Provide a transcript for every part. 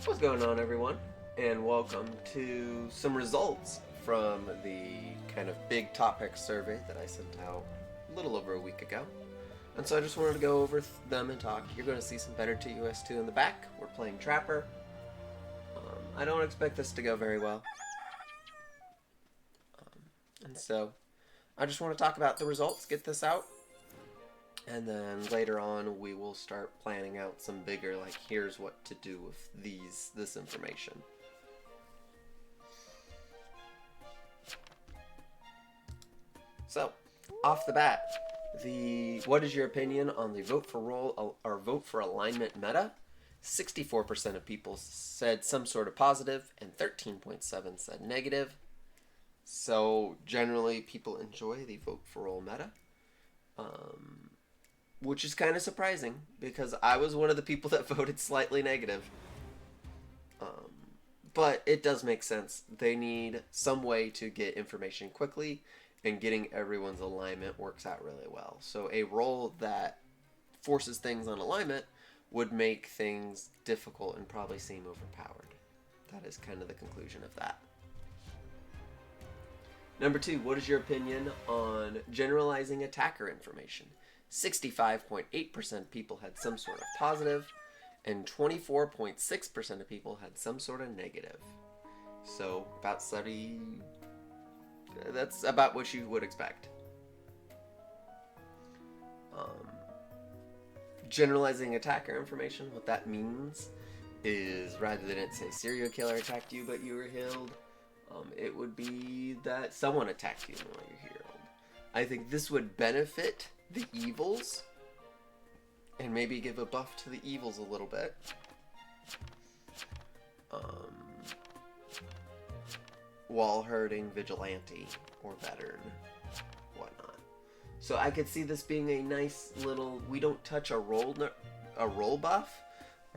What's going on, everyone? And welcome to some results from the kind of big topic survey that I sent out a little over a week ago. And so I just wanted to go over them and talk. You're going to see some better TUS2 in the back. We're playing Trapper. I don't expect this to go very well. And so I just want to talk about the results, get this out. And then later on, we will start planning out some bigger, like, here's what to do with this information. So, off the bat, what is your opinion on the vote for role or vote for alignment meta? 64% of people said some sort of positive, and 13.7% said negative. So, generally, people enjoy the vote for role meta. Which is kind of surprising, because I was one of the people that voted slightly negative. But it does make sense. They need some way to get information quickly, and getting everyone's alignment works out really well. So a role that forces things on alignment would make things difficult and probably seem overpowered. That is kind of the conclusion of that. Number 2, what is your opinion on generalizing attacker information? 65.8% of people had some sort of positive, and 24.6% of people had some sort of negative. So about 70, that's about what you would expect. Generalizing attacker information, what that means is rather than it say serial killer attacked you but you were healed, it would be that someone attacked you while you're healed. I think this would benefit the evils, and maybe give a buff to the evils a little bit. While hurting vigilante or veteran, whatnot. So I could see this being a nice little, we don't touch a roll buff,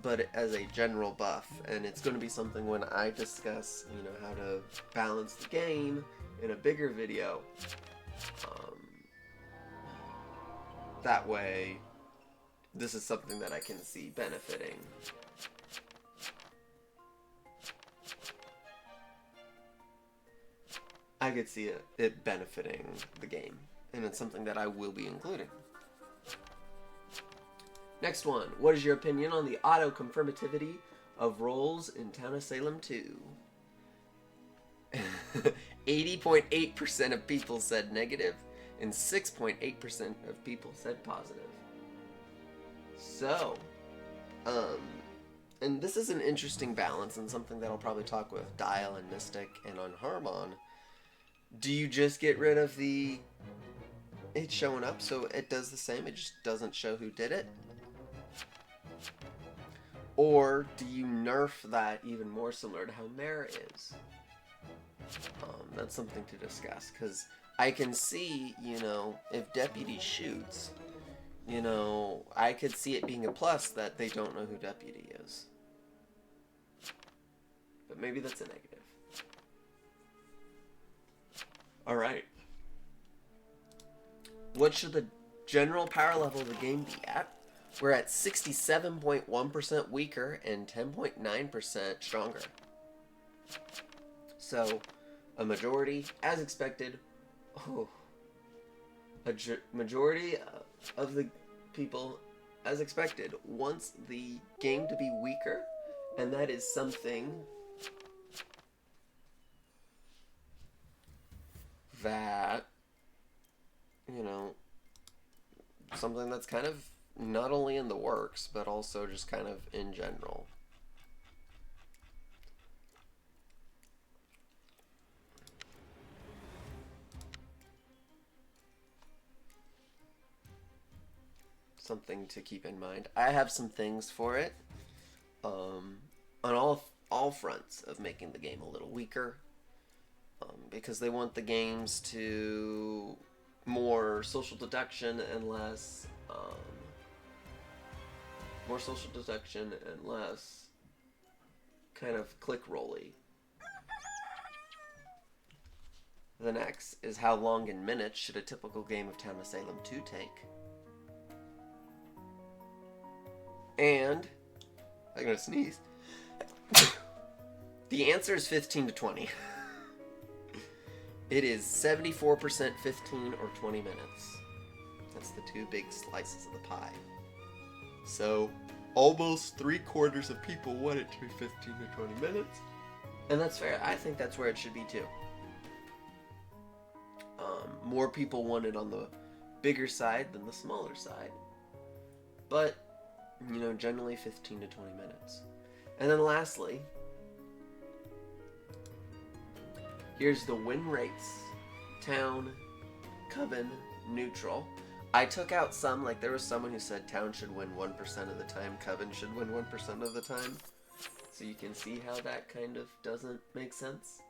but as a general buff, and it's going to be something when I discuss, how to balance the game in a bigger video. That way, this is something that I can see benefiting. I could see it benefiting the game, and it's something that I will be including. Next one, what is your opinion on the auto-confirmativity of roles in Town of Salem 2? 80.8% of people said negative, and 6.8% of people said positive. So, and this is an interesting balance, and something that I'll probably talk with Dial and Mystic and on Harmon. Do you just get rid of it showing up so it does the same, it just doesn't show who did it? Or do you nerf that even more similar to how Mare is? That's something to discuss, because I can see, if Deputy shoots, I could see it being a plus that they don't know who Deputy is. But maybe that's a negative. Alright. What should the general power level of the game be at? We're at 67.1% weaker and 10.9% stronger. So, a majority, as expected, majority of the people, as expected, wants the game to be weaker, and that is something that, something that's kind of not only in the works, but also just kind of in general. Something to keep in mind. I have some things for it, on all fronts of making the game a little weaker, because they want the games to more social deduction and less kind of click rolly. The next is how long in minutes should a typical game of Town of Salem 2 take? And I'm gonna sneeze. The answer is 15 to 20. It is 74% 15 or 20 minutes. That's the two big slices of the pie. So, almost 3/4 of people want it to be 15 to 20 minutes. And that's fair. I think that's where it should be too. More people want it on the bigger side than the smaller side. But, you know, generally 15 to 20 minutes. And then lastly, here's the win rates. Town, Coven, neutral. I took out some, like there was someone who said town should win 1% of the time, Coven should win 1% of the time. So you can see how that kind of doesn't make sense.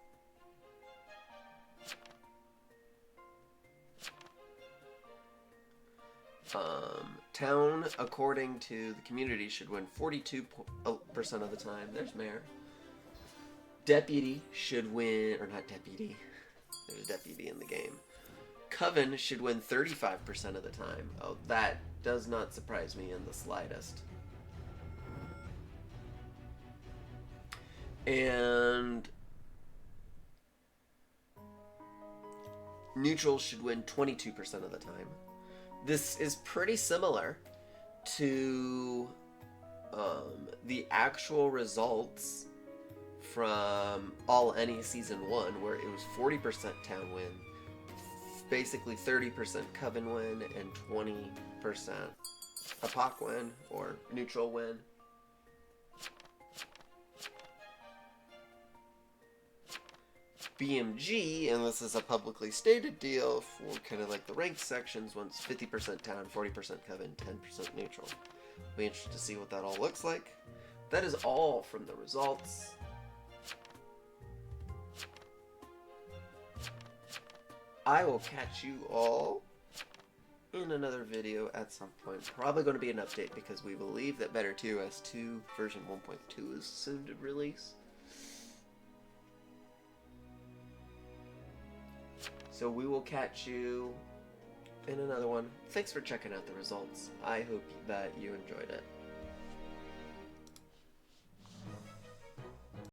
Town, according to the community, should win 42% of the time. There's mayor. Deputy should win, or not deputy. There's a deputy in the game. Coven should win 35% of the time. Oh, that does not surprise me in the slightest. And neutral should win 22% of the time. This is pretty similar to the actual results from All Any Season 1, where it was 40% town win, basically 30% Coven win, and 20% a POC win, or neutral win. BMG, and this is a publicly stated deal for kind of like the ranked sections, once 50% town, 40% Coven, 10% neutral. Be interested to see what that all looks like. That is all from the results. I will catch you all in another video at some point. Probably going to be an update because we believe that LondynTOS 2 version 1.2 is soon to release. So we will catch you in another one. Thanks for checking out the results. I hope that you enjoyed it.